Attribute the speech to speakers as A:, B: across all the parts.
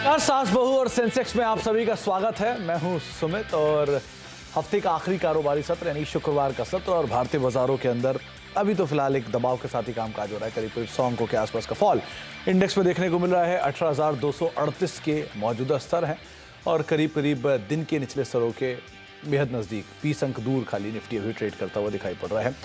A: नमस्कार सास बहू और सेंसेक्स में आप सभी का स्वागत है। मैं हूं सुमित और हफ्ते का आखिरी कारोबारी सत्र यानी शुक्रवार का सत्र और भारतीय बाजारों के अंदर अभी तो फिलहाल एक दबाव के साथ ही कामकाज हो रहा है। करीब करीब 100 अंकों के आसपास का फॉल इंडेक्स में देखने को मिल रहा है। 18,238 के मौजूदा स्तर हैं और करीब करीब दिन के निचले स्तरों के बेहद नज़दीक 20 अंक दूर खाली निफ्टी अभी ट्रेड करता हुआ दिखाई पड़ रहा है।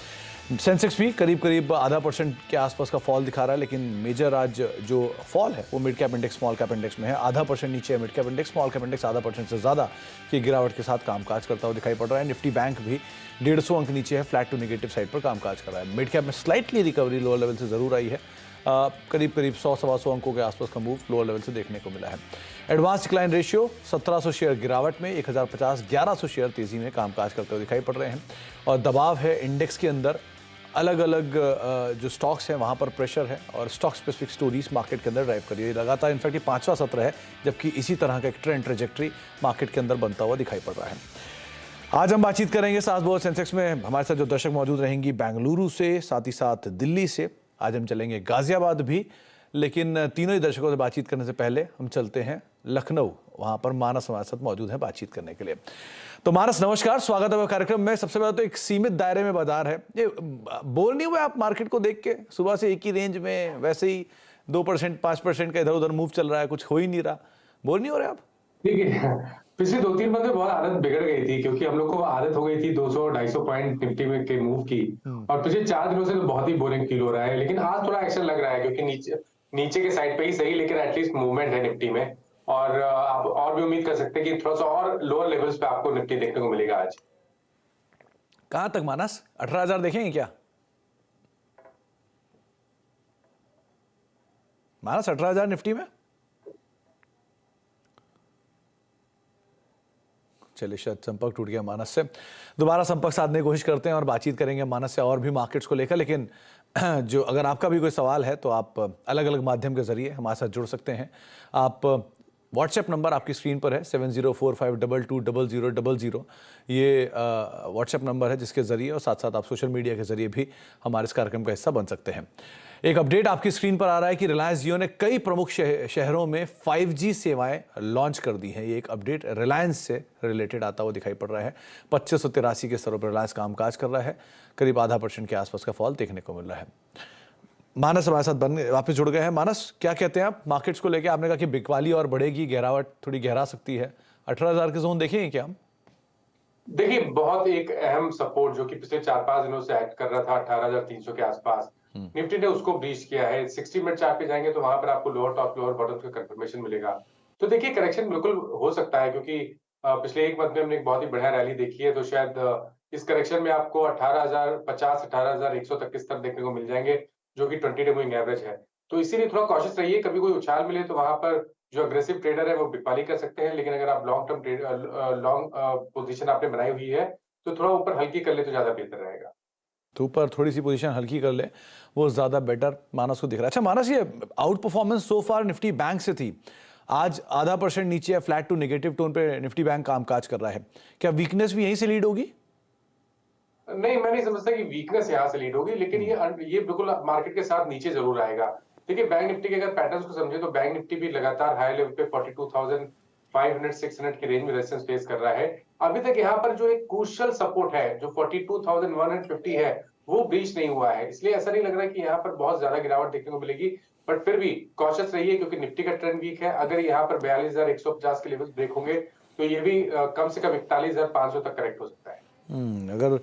A: सेंसेक्स भी करीब करीब आधा % के आसपास का फॉल दिखा रहा है, लेकिन मेजर आज जो फॉल है वो mid cap index small cap index में है। आधा % नीचे है mid cap index, small cap index आधा % से ज़्यादा की गिरावट के साथ कामकाज करता हुआ दिखाई पड़ रहा है। निफ्टी बैंक भी 150 अंक नीचे है, फ्लैट टू नेगेटिव साइड पर कामकाज कर रहा है। मिड कैप में स्लाइटली रिकवरी लोअर लेवल से ज़रूर आई है। करीब करीब 100-125 अंकों के आसपास का मूव लोअर लेवल से देखने को मिला है। एडवांस डिक्लाइन रेशियो 1700 शेयर गिरावट में, 1050 1100 शेयर तेजी में कामकाज करते हुए दिखाई पड़ रहे हैं और दबाव है इंडेक्स के अंदर। अलग अलग जो स्टॉक्स हैं वहाँ पर प्रेशर है और स्टॉक स्पेसिफिक स्टोरीज मार्केट के अंदर ड्राइव कर रही है। लगातार इनफैक्ट ये 5वां सत्र है जबकि इसी तरह का एक ट्रेंड ट्रेजेक्ट्री मार्केट के अंदर बनता हुआ दिखाई पड़ रहा है। आज हम बातचीत करेंगे सास बहू सेंसेक्स में। हमारे साथ जो दर्शक मौजूद रहेंगी बेंगलुरु से, साथ ही साथ दिल्ली से। आज हम चलेंगे गाजियाबाद भी, लेकिन तीनों ही दर्शकों से बातचीत करने से पहले हम चलते हैं लखनऊ। वहाँ पर मानस हमारे साथ मौजूद है बातचीत करने के लिए। तो मानस नमस्कार, स्वागत है कार्यक्रम में। सबसे पहले तो एक सीमित दायरे में बाजार है, ये बोर नहीं हुए आप मार्केट को देख के? सुबह से एक ही रेंज में वैसे ही 2% 5% का इधर उधर मूव चल रहा है, कुछ हो ही नहीं रहा। बोर नहीं हो रहे आप?
B: देखिए, पिछले 2-3 मंथ में बहुत आदत बिगड़ गई थी क्योंकि हम लोग को आदत हो गई थी 200-250 पॉइंट निफ्टी में के मूव की और पिछले 4 दिनों से तो बहुत ही बोरिंग फील हो रहा है। लेकिन आज थोड़ा एक्शन लग रहा है क्योंकि नीचे नीचे के साइड पे ही सही, लेकिन एटलीस्ट मूवमेंट है निफ्टी में और आप और भी उम्मीद कर सकते हैं कि थोड़ा सा और लोअर लेवल्स पे आपको निफ्टी देखने को मिलेगा आज।
A: कहां तक मानस? 18,000 देखेंगे क्या मानस? 18,000 निफ्टी में? चलिए, शायद संपर्क टूट गया मानस से। दोबारा संपर्क साधने की कोशिश करते हैं और बातचीत करेंगे मानस से और भी मार्केट्स को लेकर। लेकिन जो अगर आपका भी कोई सवाल है तो आप अलग अलग माध्यम के जरिए हमारे साथ जुड़ सकते हैं। आप व्हाट्सएप नंबर आपकी स्क्रीन पर है 7045220000। ये व्हाट्सएप नंबर है जिसके ज़रिए और साथ साथ आप सोशल मीडिया के ज़रिए भी हमारे इस कार्यक्रम का हिस्सा बन सकते हैं। एक अपडेट आपकी स्क्रीन पर आ रहा है कि रिलायंस जियो ने कई प्रमुख शहरों में 5G सेवाएं लॉन्च कर दी हैं। ये एक अपडेट रिलायंस से रिलेटेड आता हुआ दिखाई पड़ रहा है। 2583 के स्तरों पर रिलायंस कामकाज कर रहा है। करीब आधा % के आसपास का फॉल देखने को मिल रहा है। मानस हमारे साथ वापस जुड़ गए हैं। मानस, क्या कहते हैं आप मार्केट्स को लेकर? आपने कहा कि बिकवाली और बढ़ेगी, गिरावट थोड़ी गहरा सकती है। 18,000 के जोन देखेंगे क्या हम?
B: देखिए, बहुत एक अहम सपोर्ट जो कि पिछले 4-5 दिनों से एक्ट कर रहा था 18,300 के आसपास, निफ्टी ने उसको ब्रीच किया है। 60 मिनट चार्ट पे जाएंगे तो वहां पर आपको लोअर टॉप लोअर बॉटम का कंफर्मेशन मिलेगा। तो देखिए, करेक्शन बिल्कुल हो सकता है क्योंकि पिछले एक मंथ में हमने एक बहुत ही बढ़िया रैली देखी है। तो शायद इस करेक्शन में आपको 18,050 18,100 तक के स्तर देखने को मिल जाएंगे, जो कि 20 डे मूविंग एवरेज है। तो इसीलिए थोड़ा कॉशियस रहिए। कभी कोई उछाल मिले तो वहां पर जो अग्रेसिव ट्रेडर है वो बिकवाली कर सकते हैं, लेकिन अगर आप लॉन्ग पोजीशन आपने बनाई हुई है तो थोड़ा ऊपर हल्की कर ले तो ज्यादा बेहतर रहेगा।
A: तो ऊपर थोड़ी सी पोजीशन हल्की कर ले, वो ज़्यादा बेटर मानस को दिख रहा है। अच्छा मानस, ये आउट परफॉर्मेंस सो फार निफ्टी बैंक से थी, आज आधा % नीचे है, फ्लैट टू नेगेटिव टोन पे निफ्टी बैंक कामकाज कर रहा है। क्या वीकनेस भी यहीं से लीड होगी?
B: नहीं, मैं नहीं समझता कि वीकनेस यहाँ से लीड होगी, लेकिन ये बिल्कुल मार्केट के साथ नीचे जरूर आएगा। देखिए, बैंक निफ्टी के अगर पैटर्न्स को समझे तो बैंक निफ्टी भी लगातार हाई लेवल पे 42,500 600 के रेंज में रेजिस्टेंस फेस कर रहा है। अभी तक यहाँ पर जो एक क्रूशियल सपोर्ट है जो 42,150 है, वो ब्रीच नहीं हुआ है। इसलिए ऐसा नहीं लग रहा है कि यहाँ पर बहुत ज्यादा गिरावट देखने को मिलेगी, बट फिर भी कॉशियस रहिए क्योंकि निफ्टी का ट्रेंड वीक है। अगर यहाँ पर 42,150 के लेवल ब्रेक होंगे तो ये भी कम से कम 41,500 तक करेक्ट हो सकता है।
A: अगर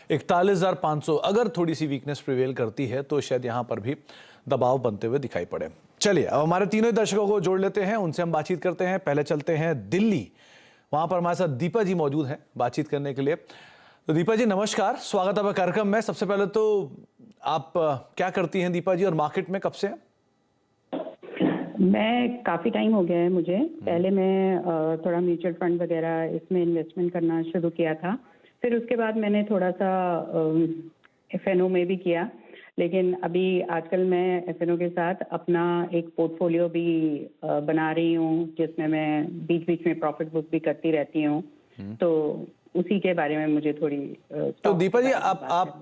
A: 41,500 अगर थोड़ी सी वीकनेस प्रिवेल करती है तो शायद यहाँ पर भी दबाव बनते हुए दिखाई पड़े। चलिए, अब हमारे तीनों ही दर्शकों को जोड़ लेते हैं, उनसे हम बातचीत करते हैं। पहले चलते हैं दिल्ली, वहां पर हमारे साथ दीपा जी मौजूद हैं बातचीत करने के लिए। तो दीपा जी नमस्कार, स्वागत है आपका कार्यक्रम में। सबसे पहले तो आप क्या करती हैं दीपा जी और मार्केट में कब से हैं?
C: मैं काफ़ी टाइम हो गया है मुझे। पहले मैं थोड़ा म्यूचुअल फंड वगैरह इसमें इन्वेस्टमेंट करना शुरू किया था। फिर उसके बाद मैंने थोड़ा सा एफएनओ में भी किया, लेकिन अभी आजकल मैं एफएनओ के साथ अपना एक पोर्टफोलियो भी बना रही हूँ जिसमें मैं बीच बीच में प्रॉफिट बुक भी करती रहती हूँ। तो उसी के बारे में मुझे थोड़ी
A: तो दीपा जी, आप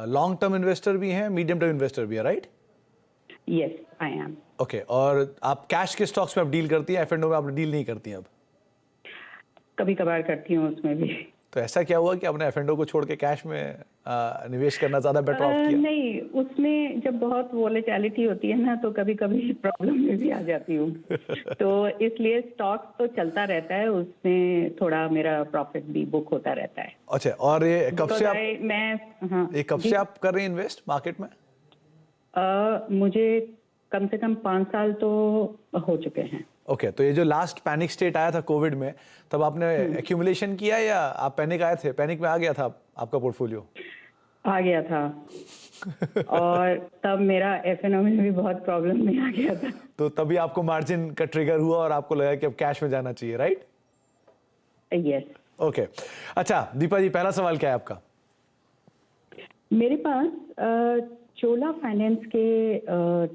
A: लॉन्ग टर्म इन्वेस्टर भी हैं, मीडियम टर्म इन्वेस्टर भी है, right?
C: Yes I am.
A: Okay, और आप कैश के स्टॉक्स में आप डील करती हैं, F&O में आप डील नहीं करती हैं अब?
C: कभी कभार करती हूँ उसमें भी।
A: तो ऐसा क्या हुआ कि आपने F&O को छोड़ के कैश में निवेश करना ज़्यादा बेटर ऑफ किया?
C: नहीं, उसमें जब बहुत वोलेटिलिटी होती है ना, तो कभी कभी प्रॉब्लम में भी आ जाती हूँ। तो इसलिए स्टॉक्स तो चलता रहता है, उसमें थोड़ा मेरा प्रॉफिट भी बुक होता रहता है।
A: अच्छा, और ये कब से आप
C: हाँ
A: ये कब से आप कर रहे हैं इन्वेस्ट मार्केट में?
C: मुझे कम से कम 5 साल तो हो चुके हैं।
A: ओके, तो ये जो लास्ट पैनिक स्टेट आया था कोविड में, तब आपने एक्यूमुलेशन किया या आप पैनिक आए थे, पैनिक में आ गया था आपका पोर्टफोलियो?
C: आ गया था और तब मेरा F&O में भी बहुत प्रॉब्लम में आ गया था।
A: तो तभी आपको मार्जिन का ट्रिगर हुआ और आपको लगा कि अब कैश में जाना चाहिए, राइट?
C: यस।
A: ओके, अच्छा दीपा जी, पहला सवाल क्या है आपका?
C: मेरे पास चोला फाइनेंस के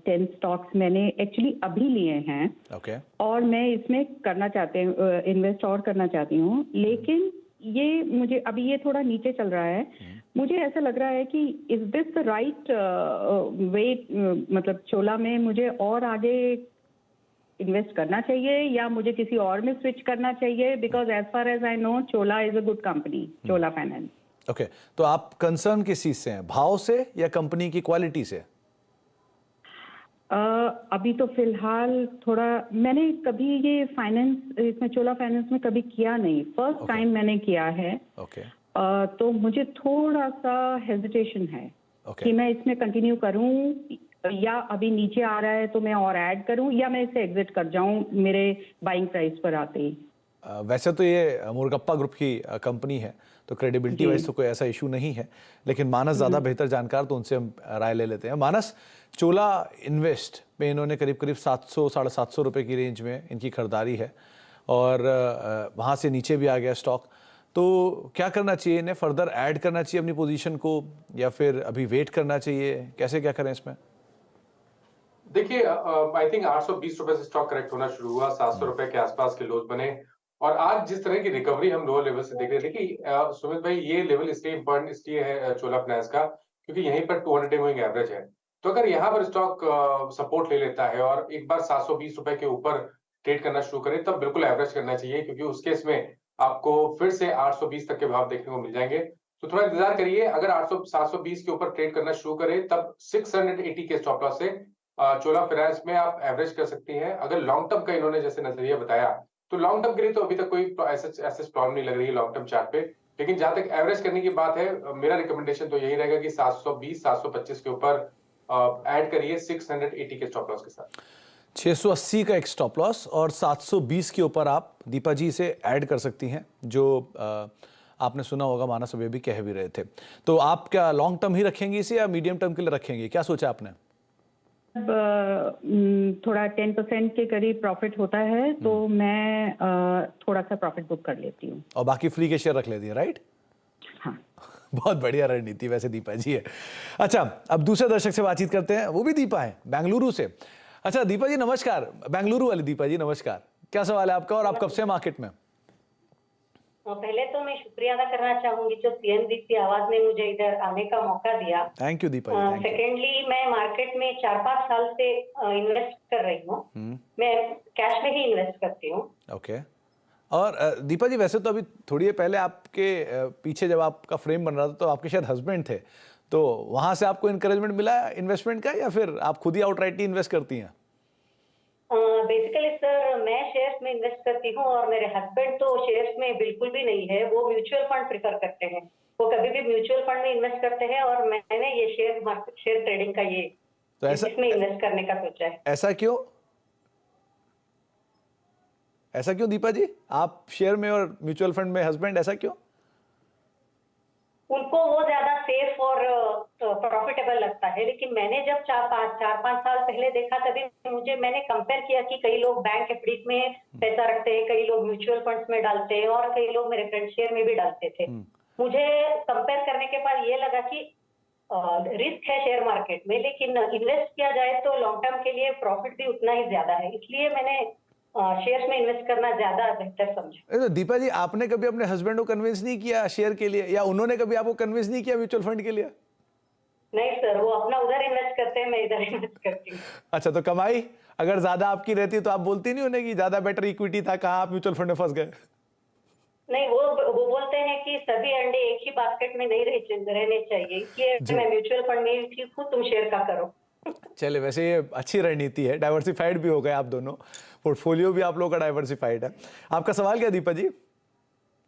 C: 10 स्टॉक्स मैंने एक्चुअली अभी लिए हैं।
A: ओके,
C: और मैं इसमें करना चाहती हूँ, इन्वेस्ट और करना चाहती हूँ, लेकिन ये मुझे अभी ये थोड़ा नीचे चल रहा है। मुझे ऐसा लग रहा है कि is this the right way, मतलब चोला में मुझे और आगे इन्वेस्ट करना चाहिए या मुझे किसी और में स्विच करना चाहिए? Because as far as I know Chola is a good company, Chola finance.
A: Okay, तो आप कंसर्न किस चीज से हैं, भाव से या कंपनी की क्वालिटी से?
C: अभी तो फिलहाल थोड़ा, मैंने कभी ये फाइनेंस इसमें चोला फाइनेंस में कभी किया नहीं, फर्स्ट टाइम मैंने किया है।
A: ओके,
C: तो मुझे थोड़ा सा हेजिटेशन है कि मैं इसमें कंटिन्यू करूं या अभी नीचे आ रहा है तो मैं और ऐड करूं या मैं इसे एग्जिट कर जाऊं मेरे बाइंग प्राइस पर आते ही।
A: वैसे तो ये मुरगप्पा ग्रुप की कंपनी है, तो क्रेडिबिलिटी वाइज तो कोई ऐसा इशू नहीं है, लेकिन मानस ज़्यादा बेहतर जानकार, तो उनसे हम राय ले लेते हैं। मानस, चोला इन्वेस्ट में इन्होंने करीब करीब 700-750 रुपये की रेंज में इनकी खरीदारी है और वहाँ से नीचे भी आ गया स्टॉक। तो क्या करना चाहिए इन्हें? फर्दर ऐड करना चाहिए अपनी पोजीशन को या फिर अभी वेट करना चाहिए? कैसे क्या करें इसमें?
B: देखिए, आई थिंक 820 रुपए से स्टॉक करेक्ट होना शुरू हुआ, 700 रुपए के आसपास के लोज बने और आज जिस तरह की रिकवरी हम लोअर लेवल से देख रहे थे कि सुमित भाई, ये लेवल इसलिए इंपॉर्टेंट इसलिए है चोला फाइनेंस का क्योंकि यहीं पर 200 डे मूविंग एवरेज है। तो अगर यहाँ पर स्टॉक सपोर्ट ले लेता है और एक बार 720 रुपए के ऊपर ट्रेड करना शुरू करे, तब बिल्कुल एवरेज करना चाहिए, क्योंकि उस केस में आपको फिर से 820 तक के भाव देखने को मिल जाएंगे। तो थोड़ा इंतजार करिए, अगर 720 के ऊपर ट्रेड करना शुरू करे तब 680 के स्टॉप लॉस से चोला फाइनेंस में आप एवरेज कर सकती हैं। अगर लॉन्ग टर्म का इन्होंने जैसे नजरिया बताया, तो लॉन्ग टर्म के लिए तो अभी तक कोई ऐसे प्रॉब्लम नहीं लग रही है लॉन्ग टर्म चार्ट पे, लेकिन जहां तक एवरेज करने की बात है, मेरा रिकमेंडेशन तो यही रहेगा कि 720 725 के ऊपर ऐड करिए 680 के स्टॉप लॉस के साथ।
A: 680 का एक स्टॉप लॉस और 720 के ऊपर आप दीपा जी से ऐड कर सकती हैं, जो आपने सुना होगा, मानस अभी भी कह भी रहे थे। तो आप क्या लॉन्ग टर्म ही रखेंगे इसे या मीडियम टर्म के लिए रखेंगे? क्या सोचा आपने?
C: थोड़ा 10% के करीब प्रॉफिट होता है तो मैं थोड़ा सा प्रॉफिट बुक कर लेती हूँ
A: और बाकी फ्री के शेयर रख लेती है, राइट?
C: हाँ।
A: बहुत बढ़िया रणनीति वैसे दीपा जी है। अच्छा, अब दूसरे दर्शक से बातचीत करते हैं, वो भी दीपा है बेंगलुरु से। अच्छा दीपा जी नमस्कार, बेंगलुरु वाली दीपा जी नमस्कार, क्या सवाल है आपका और आप कब से मार्केट में?
D: पहले तो मैं शुक्रिया अदा करना चाहूंगी जो सीएनबी की आवाज ने मुझे इधर आने का मौका दिया।
A: Thank you Deepa ji.
D: Secondly, मैं मार्केट में 4-5 साल से इन्वेस्ट कर रही हूँ। मैं कैश में ही इन्वेस्ट करती हूँ।
A: ओके, और दीपा जी वैसे तो अभी थोड़ी पहले आपके पीछे जब आपका फ्रेम बन रहा था तो आपके शायद हस्बैंड थे, तो वहां से आपको इनकरेजमेंट मिला इन्वेस्टमेंट का या फिर आप खुद ही आउटराइट इन्वेस्ट करती हैं?
D: बेसिकली सर, मैं शेयर्स में इन्वेस्ट करती हूँ और मेरे हस्बैंड तो शेयर्स में बिल्कुल भी नहीं है, वो म्यूचुअल फंड प्रेफर करते हैं। वो कभी भी म्यूचुअल फंड में इन्वेस्ट करते हैं और मैंने ये शेयर ट्रेडिंग का ये
A: तो
D: इसमें इन्वेस्ट करने का सोचा है।
A: ऐसा क्यों? ऐसा क्यों दीपा जी? आप शेयर में और म्यूचुअल फंड में, हस्बैंड, ऐसा क्यों?
D: उनको वो ज्यादा सेफ और प्रॉफिटेबल लगता है, लेकिन मैंने जब 4-5 साल पहले देखा तभी मैंने कंपेयर किया कि कई लोग बैंक एफडी में पैसा रखते हैं, कई लोग म्यूचुअल फंड्स में डालते हैं और कई लोग मेरे फ्रेंड शेयर में भी डालते थे। मुझे कंपेयर करने के बाद ये लगा कि रिस्क है शेयर मार्केट में, लेकिन इन्वेस्ट किया जाए तो लॉन्ग टर्म के लिए प्रॉफिट भी उतना ही ज्यादा है, इसलिए मैंने शेयर्स में इन्वेस्ट करना ज्यादा बेहतर समझा।
A: तो दीपा जी, आपने कभी अपने हस्बैंड को कन्विंस नहीं किया शेयर के लिए, या उन्होंने कभी आपको कन्विंस नहीं किया म्यूचुअल फंड के लिए?
D: नहीं सर, वो अपना उधर इन्वेस्ट करते हैं, मैं इधर इन्वेस्ट करती हूँ।
A: अच्छा, तो कमाई अगर ज्यादा आपकी रहती तो आप बोलती नहीं उन्हें कि ज्यादा बेटर इक्विटी था, कहाँ आप म्यूचुअल फंड में फंस गए?
D: नहीं, वो बोलते हैं कि सभी अंडे एक ही बास्केट में नहीं रहने चाहिए, इसलिए मैं म्यूचुअल फंड में ही ठीक हूँ, तुम शेयर का करो।
A: चले, वैसे ये अच्छी रणनीति है, डाइवर्सिफाइड भी हो गए आप दोनों, पोर्टफोलियो भी आप लोगों का डाइवर्सिफाइड है। आपका सवाल क्या दीपा जी?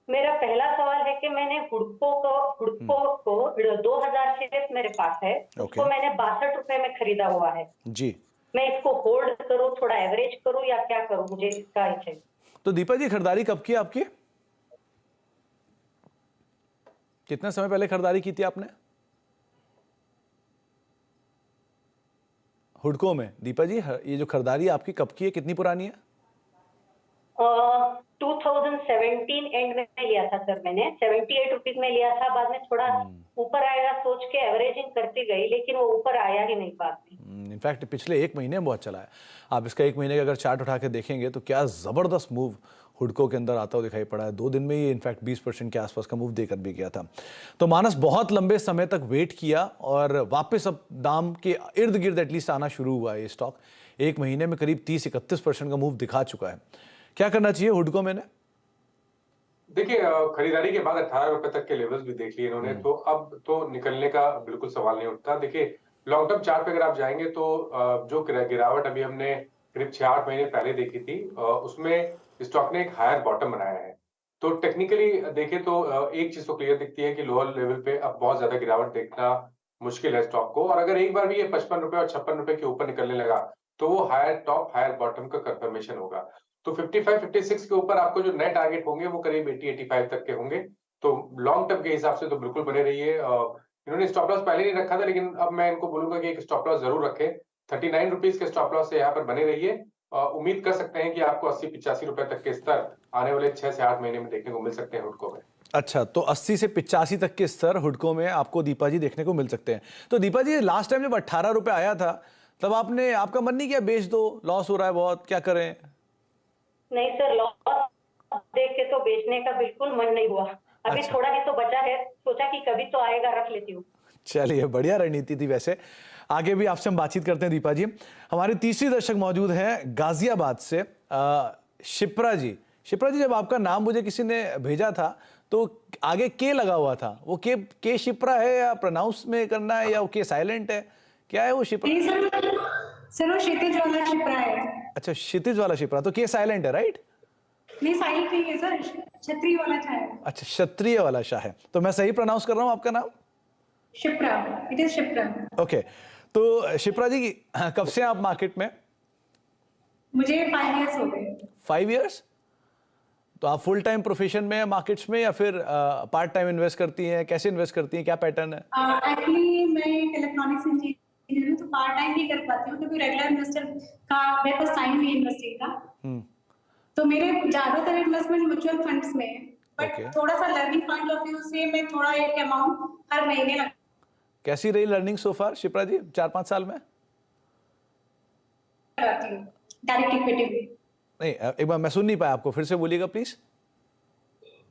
D: मेरा पहला सवाल है कि मैंने हुडको को 2000 शेयर मेरे पास है, उसको मैंने 62 रुपए में खरीदा हुआ है
A: जी।
D: मैं इसको होल्ड करूँ, थोड़ा एवरेज करूँ या क्या करूँ, मुझे इसका ही चाहिए।
A: तो दीपा जी, खरीदारी कब की आपकी? कितने समय पहले खरीदारी की थी आपने हुडको में? दीपा जी, ये जो खरीदारी आपकी कब की है, कितनी पुरानी है?
D: 2017 एंड में लिया था सर, मैंने 78 रुपीज में लिया था, बाद में थोड़ा ऊपर आएगा सोच के एवरेजिंग करती गई, लेकिन वो ऊपर आया ही नहीं बाद में।
A: इनफैक्ट पिछले एक महीने में बहुत चला है। आप इसका एक महीने का अगर चार्ट उठा के देखेंगे तो क्या जबरदस्त मूव हुडको के अंदर आता हुआ दिखाई पड़ा है। 2 दिन में ही इनफैक्ट 20% के आसपास का मूव देकर भी गया था। तो मानस बहुत लंबे समय तक वेट किया और वापस अब दाम के इर्द गिर्द एटलीस्ट आना शुरू हुआ है। ये स्टॉक एक महीने में करीब 30-31% का मूव दिखा चुका है। क्या करना चाहिए हुडको में?
B: देखिए, खरीदारी के बाद 18 रुपए तक के लेवल्स भी देख लिए इन्होंने, तो अब तो निकलने का बिल्कुल सवाल नहीं उठता। देखिए, लॉन्ग टर्म चार्ट पे अगर आप जाएंगे तो जो गिरावट अभी हमने करीब 6-8 महीने पहले देखी थी, उसमें स्टॉक ने एक हायर बॉटम बनाया है। तो टेक्निकली देखें तो एक चीज तो क्लियर दिखती है कि लोअर लेवल पे अब बहुत ज्यादा गिरावट देखना मुश्किल है स्टॉक को, और अगर एक बार भी ये 55 रुपए और 56 रुपए के ऊपर निकलने लगा तो वो हायर टॉप हायर बॉटम का कंफर्मेशन होगा। तो 55-56 के ऊपर आपको जो नए टारगेट होंगे वो करीब 80-85 तक के होंगे। तो लॉन्ग टर्म के हिसाब से तो बिल्कुल बने रहिए। इन्होंने स्टॉप लॉस पहले नहीं रखा था, लेकिन अब मैं इनको बोलूंगा कि एक स्टॉप लॉस जरूर रखें। 39 रुपीज के स्टॉप लॉस से यहाँ पर बने रहिए। उम्मीद कर सकते हैं कि आपको 80-85 रुपए तक के स्तर आने वाले 6 से 8 महीने में देखने को मिल सकते हैं हुडको में।
A: अच्छा, तो 80 से 85 तक के स्तर हुडको में आपको दीपा जी देखने को मिल सकते हैं। तो दीपा जी, लास्ट टाइम जब 18 रुपए आया था तब आपका मन नहीं किया बेच दो, लॉस हो रहा है बहुत, क्या करें?
D: नहीं सर, लॉस देख के तो बेचने का बिल्कुल मन नहीं हुआ। अभी
A: अच्छा।
D: थोड़ा ही तो बचा है, सोचा कि कभी तो आएगा, रख लेती हूँ।
A: चलिए, बढ़िया रणनीति थी। वैसे आगे भी आपसे हम बातचीत करते हैं दीपा जी। हमारे तीसरी दर्शक मौजूद हैं गाजियाबाद से, शिप्रा जी। शिप्रा जी, जब आपका नाम मुझे किसी ने भेजा था तो आगे के लगा हुआ था, वो के शिप्रा है या प्रोनाउंस में करना है या वो के साइलेंट है, क्या है वो शिप्रा?
E: सर वो क्षितिज वाला शिप्रा है।
A: अच्छा, क्षितिज वाला शिप्रा, तो के साइलेंट है, राइट?
E: नहीं, साइलेंट नहीं है सर, क्षत्रिय वाला शाह है।
A: अच्छा, क्षत्रिय वाला शाह है। तो मैं सही प्रोनाउंस कर रहा हूँ आपका नाम?
E: Shipra, it is Shipra.
A: Okay, तो शिप्रा जी, कब से आप मार्केट में?
E: मुझे 5 इयर्स हो गए।
A: 5 इयर्स? तो आप फुल टाइम प्रोफेशन में मार्केट्स में या फिर पार्ट टाइम इन्वेस्ट करती हैं? कैसे इन्वेस्ट करती हैं, क्या पैटर्न है?
E: एक्चुअली मैं एक इलेक्ट्रॉनिक्स इंजीनियर हूँ, तो पार्ट टाइम भी कर पाती हूँ क्योंकि रेगुलर इन्वेस्टर का मेरे पास टाइम नहीं इन्वेस्टिंग का। तो मेरे ज्यादातर इन्वेस्टमेंट म्यूचुअल फंड्स में है, बट थोड़ा सा लर्निंग पॉइंट ऑफ व्यू से मैं थोड़ा एक अमाउंट हर महीने लगा।
A: कैसी रही लर्निंग सो फार शिप्रा जी 4-5 साल में?
E: डायरेक्ट इक्विटी
A: नहीं, एक बार मैं सुन नहीं पाया आपको, फिर से बोलिएगा प्लीज।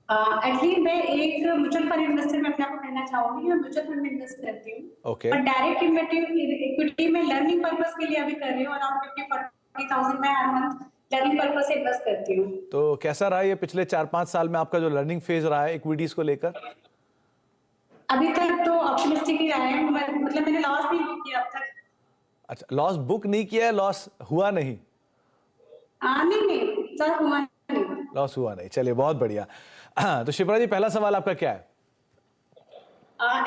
E: एक्चुअली मैं एक म्यूचुअल फंड इन्वेस्टर में अपने आप को कहना चाहूंगी, मैं म्यूचुअल फंड में इन्वेस्ट करती हूँ।
A: ओके।
E: और डायरेक्ट इक्विटी में लर्निंग पर्पस के लिए अभी कर रही हूँ, अराउंड 50-40,000 मैं हर मंथ लर्निंग पर्पस से इन्वेस्ट करती हूँ।
A: तो कैसा रहा ये पिछले 4-5 साल में आपका जो लर्निंग फेज रहा है इक्विटीज को लेकर?
E: अभी तक तो ऑप्टिमिस्टिक ही रहा है, मतलब मैंने लॉस नहीं बुक किया अब तक।
A: अच्छा, लॉस बुक नहीं किया है, लॉस हुआ नहीं?
E: नहीं सर, हुआ नहीं,
A: लॉस हुआ नहीं। चलिए, बहुत बढ़िया। तो शिप्रा जी, पहला सवाल आपका क्या है?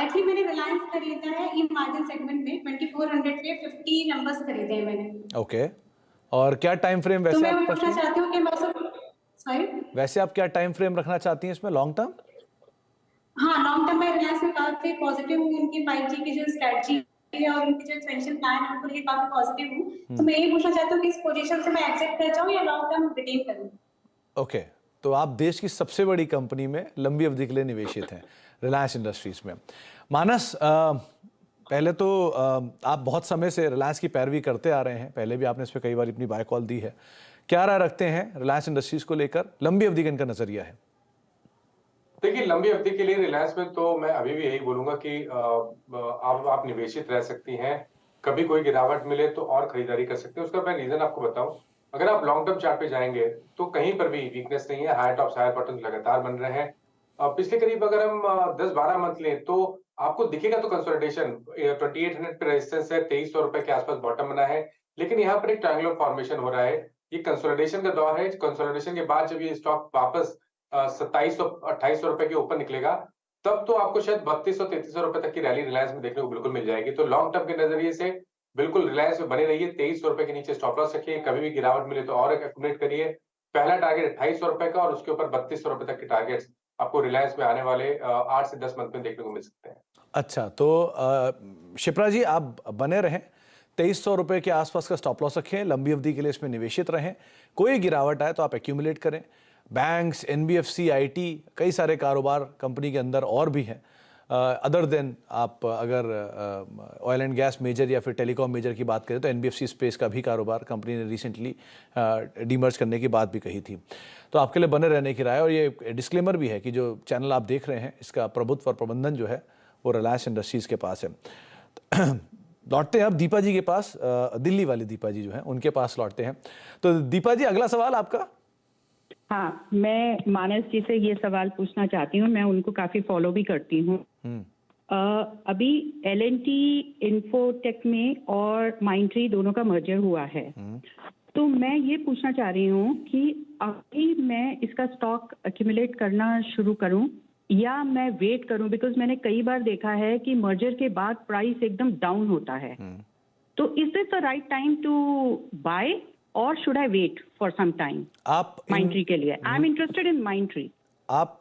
E: एक्चुअली मैंने रिलायंस खरीदा है ई मार्जिन सेगमेंट में 2400 पे 50 नंबर्स खरीदे हैं मैंने।
A: ओके, और क्या टाइम फ्रेम वैसे
E: तो मैं
A: आप
E: पूछना चाहती हूँ कि सॉरी,
A: वैसे आप क्या टाइम फ्रेम रखना चाहती हैं इसमें, लॉन्ग टर्म?
E: हाँ, लॉन्ग टर्म में रिलायंस में काफी पॉजिटिव हूँ, उनकी 5G की जो स्ट्रेटजी है और उनकी जो एक्सपेंशन प्लान है उनको लेकर काफी पॉजिटिव हूँ। तो मैं ये पूछना चाहती हूँ कि इस पोजीशन से मैं एग्जिट कर जाऊँ या लॉन्ग टर्म रिटेन करूँ? ओके,
A: तो आप देश की सबसे बड़ी कंपनी में लंबी अवधि के लिए निवेशित हैं, रिलायंस इंडस्ट्रीज में। मानस, पहले तो आप बहुत समय से रिलायंस की पैरवी करते आ रहे हैं, पहले भी आपने इस पर कई बार अपनी बाय कॉल दी है। क्या राय रखते हैं रिलायंस इंडस्ट्रीज को लेकर, लंबी अवधि का इनका नजरिया है?
B: देखिए लंबी अवधि के लिए रिलायंस में तो मैं अभी भी यही बोलूंगा कि आप निवेशित रह सकती हैं। कभी कोई गिरावट मिले तो और खरीदारी कर सकते हैं। उसका मैं रीजन आपको बताऊं, अगर आप लॉन्ग टर्म चार्ट पे जाएंगे तो कहीं पर भी वीकनेस नहीं है। हायर टॉप्स हायर बॉटम लगातार बन रहे हैं। पिछले करीब अगर हम 10-12 मंथ लें तो आपको दिखेगा तो कंसोलिडेशन 2800 पे रेजिस्टेंस है, 2300 रुपए के आसपास बॉटम बना है। लेकिन यहाँ पर एक ट्रायंगुलर फॉर्मेशन हो रहा है। ये कंसोलिडेशन का दौर है। कंसोलिडेशन के बाद जब ये स्टॉक वापस 2700-2800 रुपए के ऊपर निकलेगा, तब तो आपको शायद 3200-3300 रुपए तक की रैली रिलायंस में देखने को बिल्कुल मिल जाएगी। तो लॉन्ग टर्म के नजरिए से बिल्कुल रिलायंस में बने रहिए। 2300 रुपए के नीचे स्टॉप लॉस रखिए। कभी भी गिरावट मिले तो और एक्यूमुलेट करिए। पहला टारगेट 2800 रुपए का और उसके ऊपर 3200 रुपए तक के टारगेट्स आपको रिलायंस में आने वाले 8 से 10 मंथ में देखने को मिल सकते हैं।
A: अच्छा, तो शिप्रा जी आप बने रहें, 2300 रुपए के आसपास का स्टॉप लॉस रखें, लंबी अवधि के लिए इसमें निवेशित रहें। कोई गिरावट आए तो आप एक्यूमुलेट करें। बैंक्स, एनबीएफसी, आईटी, कई सारे कारोबार कंपनी के अंदर और भी हैं। अदर देन आप अगर ऑयल एंड गैस मेजर या फिर टेलीकॉम मेजर की बात करें तो एनबीएफसी स्पेस का भी कारोबार कंपनी ने रिसेंटली डीमर्ज करने की बात भी कही थी। तो आपके लिए बने रहने की राय। और ये डिस्क्लेमर भी है कि जो चैनल आप देख रहे हैं इसका प्रभुत्व और प्रबंधन जो है वो रिलायंस इंडस्ट्रीज़ के पास है। लौटते हैं अब दीपा जी के पास, दिल्ली वाली दीपा जी जो है उनके पास लौटते हैं। तो दीपा जी अगला सवाल आपका।
C: हाँ, मैं मानस जी से ये सवाल पूछना चाहती हूँ। मैं उनको काफी फॉलो भी करती हूँ। अभी L&T इन्फोटेक में और माइंडट्री दोनों का मर्जर हुआ है। तो मैं ये पूछना चाह रही हूँ कि अभी मैं इसका स्टॉक एक्यूमुलेट करना शुरू करूँ या मैं वेट करूँ, बिकॉज मैंने कई बार देखा है कि मर्जर के बाद प्राइस एकदम डाउन होता है। तो is this the right time to buy और should I wait for some time? आप माइंडट्री के लिए I am interested in Mindtree.
A: आप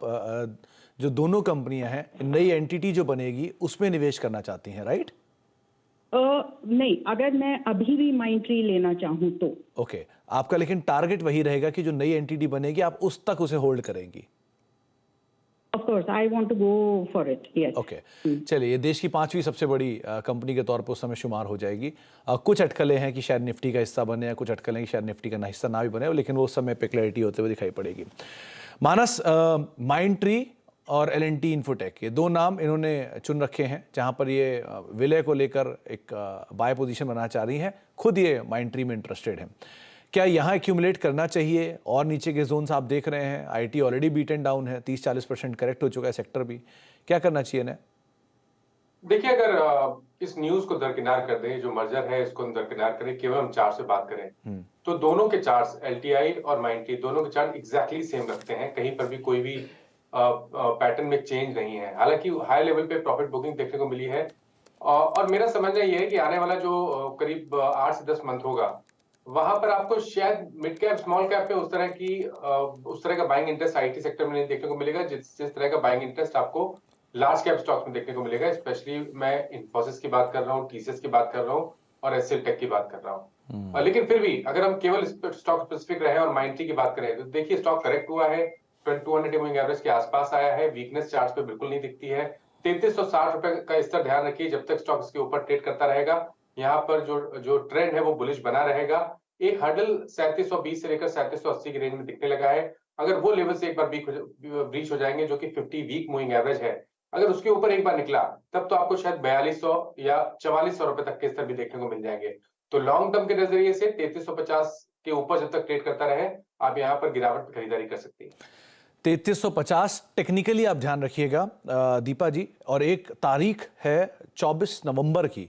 A: जो दोनों कंपनियां हैं, नई एंटिटी जो बनेगी उसमें निवेश करना चाहती हैं, राइट?
C: नहीं, अगर मैं अभी भी माइंडट्री लेना चाहूँ तो
A: ओके। आपका लेकिन टारगेट वही रहेगा कि जो नई एंटिटी बनेगी आप उस तक उसे होल्ड करेंगी?
C: Of course, I want to go for it. Yes.
A: Okay, चलिए, ये देश की 5वीं सबसे बड़ी कंपनी के तौर पर उस समय शुमार हो जाएगी। कुछ अटकलें हैं कि शायद निफ्टी का हिस्सा बने या कुछ अटकलें हैं कि शायद निफ्टी का हिस्सा ना भी बने, लेकिन वो उस समय पे क्लैरिटी होते हुए दिखाई पड़ेगी। मानस, माइंडट्री और L&T इन्फोटेक, ये दो नाम इन्होंने चुन रखे हैं जहाँ पर ये विलय को लेकर एक बाय पोजीशन बनाना चाह रही हैं। खुद ये माइंडट्री में इंटरेस्टेड हैं। क्या यहाँ एक्यूमुलेट करना चाहिए? और नीचे के जोन्स आप देख रहे हैं, आईटी ऑलरेडी बीटन डाउन है, 30-40% करेक्ट हो चुका है सेक्टर भी। क्या करना चाहिए ना?
B: देखिए, अगर इस न्यूज को दरकिनार कर दें, जो मर्जर है इसको दरकिनार करें, केवल हम चार्ट से बात करें तो दोनों के चार्ट्स, एलटीआई और माइंडट्री, दोनों के चार्ट एग्जैक्टली सेम रखते हैं। कहीं पर भी कोई भी पैटर्न में चेंज नहीं है। हालांकि हाई लेवल पे प्रॉफिट बुकिंग देखने को मिली है। और मेरा समझना ये है कि आने वाला जो करीब 8 से 10 मंथ होगा, वहां पर आपको शायद मिड कैप स्मॉल कैप पे उस तरह का बाइंग इंटरेस्ट आईटी सेक्टर में नहीं देखने को मिलेगा जिस तरह का बाइंग इंटरेस्ट आपको लार्ज कैप स्टॉक्स में देखने को मिलेगा। स्पेशली मैं इन्फोसिस की बात कर रहा हूँ, टीसीएस की बात कर रहा हूँ और एचसीएल टेक की बात कर रहा हूँ। लेकिन फिर भी अगर हम केवल स्टॉक स्पेसिफिक रहे और माइंडट्री की बात करें तो देखिए, स्टॉक करेक्ट हुआ है, 200 मूविंग एवरेज के आसपास आया है। वीकनेस चार्ट पे बिल्कुल नहीं दिखती है। 3360 रुपए का स्तर ध्यान रखिए। जब तक स्टॉक इसके ऊपर ट्रेड करता रहेगा, यहाँ पर जो ट्रेंड है वो बुलिश बना रहेगा। एक हर्डल 3720 से लेकर 3780 की रेंज में दिखने लगा है। अगर वो लेवल से एक बार ब्रीच हो जाएंगे, जो कि 50 वीक मूविंग एवरेज है, अगर उसके ऊपर एक बार निकला, तब तो आपको शायद 4200 या 4400 रुपए तक के स्तर भी देखने को मिल जाएंगे। तो लॉन्ग टर्म के नजरिए से 3350 के ऊपर जब तक ट्रेड करता रहे, आप यहाँ पर गिरावट की खरीदारी कर सकती है।
A: 3350 टेक्निकली आप ध्यान रखिएगा दीपा जी, और एक तारीख है 24 नवंबर की,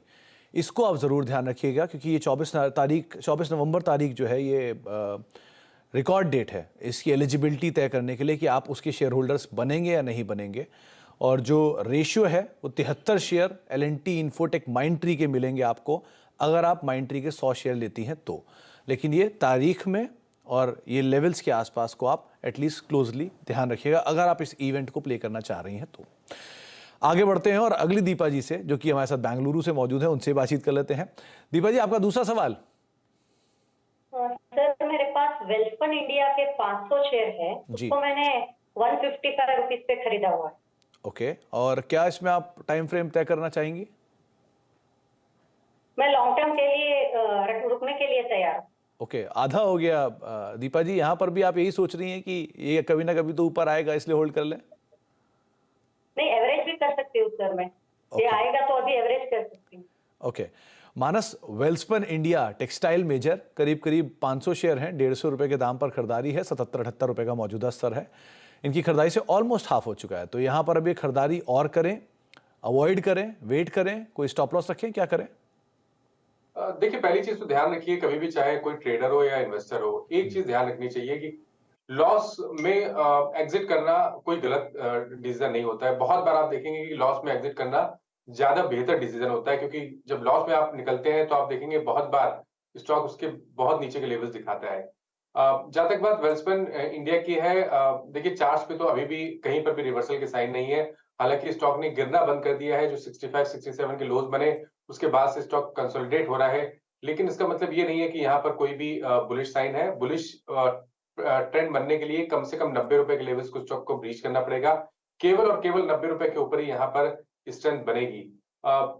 A: इसको आप ज़रूर ध्यान रखिएगा क्योंकि ये 24 नवंबर तारीख जो है ये रिकॉर्ड डेट है इसकी एलिजिबिलिटी तय करने के लिए कि आप उसके शेयर होल्डर्स बनेंगे या नहीं बनेंगे। और जो रेशियो है वो 73 शेयर L&T इन्फोटेक माइंडट्री के मिलेंगे आपको अगर आप माइंडट्री के 100 शेयर लेती हैं तो। लेकिन ये तारीख में और ये लेवल्स के आसपास को आप एटलीस्ट क्लोजली ध्यान रखिएगा अगर आप इस इवेंट को प्ले करना चाह रही हैं तो। आगे बढ़ते हैं और अगली दीपा जी से, जो कि हमारे साथ बेंगलुरु से मौजूद है, उनसे बातचीत कर लेते हैं। दीपा जी, आपका दूसरा सवाल।
D: सर, मेरे पास वेल्सपन इंडिया के 500 शेयर है, उसको मैंने 155 रुपीज पे खरीदा हुआ है।
A: ओके, और क्या इसमें आप टाइम फ्रेम तय करना चाहेंगी?
D: मैं लॉन्ग टर्म के लिए रुकने के लिए तैयार हूँ।
A: ओके, आधा हो गया। दीपा जी, यहाँ पर भी आप यही सोच रही हैं कि ये कभी ना कभी तो ऊपर आएगा इसलिए होल्ड कर लें?
D: फ्यूचर में। ये
A: Okay.
D: आएगा तो अभी एवरेज कर सकती हूँ।
A: ओके मानस, वेल्सपन इंडिया टेक्सटाइल मेजर करीब करीब 500 शेयर हैं, 150 रुपए के दाम पर खरीदारी है, 77-78 रुपए का मौजूदा स्तर है। इनकी खरीदारी से ऑलमोस्ट हाफ हो चुका है, तो यहाँ पर अभी खरीदारी और करें, अवॉइड करें, वेट करें, कोई स्टॉप लॉस रखें, क्या करें?
B: देखिए, पहली चीज तो ध्यान रखिए, कभी भी चाहे कोई ट्रेडर हो या इन्वेस्टर हो, एक चीज ध्यान रखनी चाहिए कि लॉस में एग्जिट करना कोई गलत डिसीजन नहीं होता है। बहुत बार आप देखेंगे कि लॉस में एग्जिट करना ज्यादा बेहतर डिसीजन होता है, क्योंकि जब लॉस में आप निकलते हैं तो आप देखेंगे बहुत बार स्टॉक उसके बहुत नीचे के लेवल्स दिखाता है। जहां तक बात वेल्सपन इंडिया की है, देखिए चार्ट्स पे तो अभी भी कहीं पर भी रिवर्सल के साइन नहीं है। हालांकि स्टॉक ने गिरना बंद कर दिया है, जो 65-67 के लोज बने उसके बाद से स्टॉक कंसोलिडेट हो रहा है, लेकिन इसका मतलब ये नहीं है कि यहाँ पर कोई भी बुलिश साइन है। बुलिश ट्रेंड बनने के लिए कम से कम 90 रुपए के लेवल्स को स्टॉक को ब्रीच करना पड़ेगा। केवल और केवल 90 रुपए के ऊपर ही यहाँ पर स्ट्रेंथ बनेगी।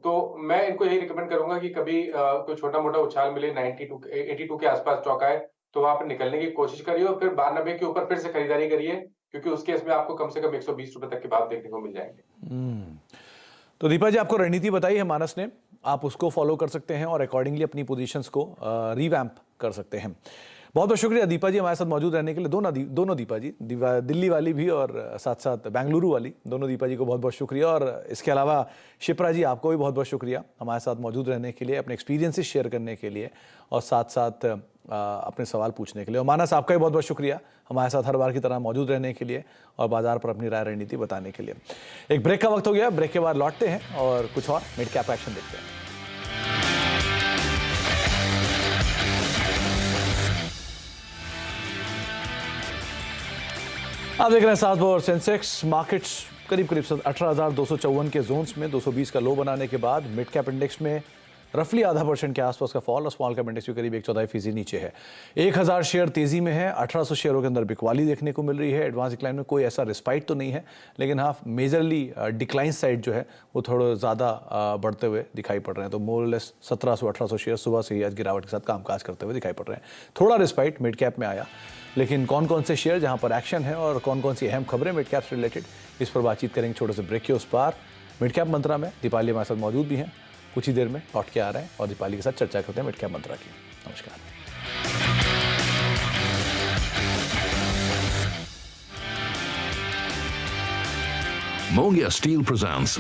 B: तो मैं इनको यही रिकमेंड करूंगा कि कभी कोई छोटा मोटा उछाल मिले 82 के आसपास स्टॉक आए तो वहां पर निकलने की कोशिश करिए और फिर 92 के ऊपर फिर से खरीदारी करिए, क्योंकि उस केस में आपको कम से कम 120 रुपए तक के भाव देखने को मिल जाएंगे।
A: तो दीपा जी, आपको रणनीति बताई है मानस ने, आप उसको फॉलो कर सकते हैं और अकॉर्डिंगली अपनी पोजीशंस को रिवैम्प कर सकते हैं। बहुत बहुत शुक्रिया दीपा जी हमारे साथ मौजूद रहने के लिए। दोनों दीपा जी, दिल्ली वाली भी और साथ साथ बेंगलुरु वाली, दोनों दीपा जी को बहुत बहुत शुक्रिया। और इसके अलावा शिप्रा जी, आपको भी बहुत बहुत शुक्रिया हमारे साथ मौजूद रहने के लिए, अपने एक्सपीरियंसेस शेयर करने के लिए और साथ साथ अपने सवाल पूछने के लिए। और मानस, आपका भी बहुत बहुत शुक्रिया हमारे साथ हर बार की तरह मौजूद रहने के लिए और बाजार पर अपनी राय रणनीति बताने के लिए। एक ब्रेक का वक्त हो गया, ब्रेक के बाद लौटते हैं और कुछ और मिड कैप एक्शन देखते हैं। आप देख रहे हैं साउथ और सेंसेक्स मार्केट्स करीब करीब 18,254 के जोन्स में 220 का लो बनाने के बाद मिड कैप इंडेक्स में रफली आधा % के आसपास का फॉल और स्मॉल कैप इंडेक्स भी करीब 1/4% नीचे है। 1000 शेयर तेजी में है, 1800 शेयरों के अंदर बिकवाली देखने को मिल रही है। एडवांस डिक्लाइन में कोई ऐसा रिस्पाइट तो नहीं है, लेकिन हाँ मेजरली डिक्लाइन साइड जो है वो थोड़ा ज़्यादा बढ़ते हुए दिखाई पड़ रहे हैं। तो मोर लेस 1700-1800 शेयर सुबह से ही आज गिरावट के साथ कामकाज करते हुए दिखाई पड़ रहे हैं। थोड़ा रिस्पाइट मिड कैप में आया, लेकिन कौन कौन से शेयर जहां पर एक्शन है और कौन कौन सी अहम खबरें मिड कैप से रिलेटेड, इस पर बातचीत करेंगे छोटे से ब्रेक के उस पार। मिड कैप मंत्रा में दीपाली हमारे साथ मौजूद भी हैं, कुछ ही देर में लौट के आ रहे हैं और दीपाली के साथ चर्चा करते हैं मिड कैप मंत्रा की। नमस्कार।
F: Mongia Steel presents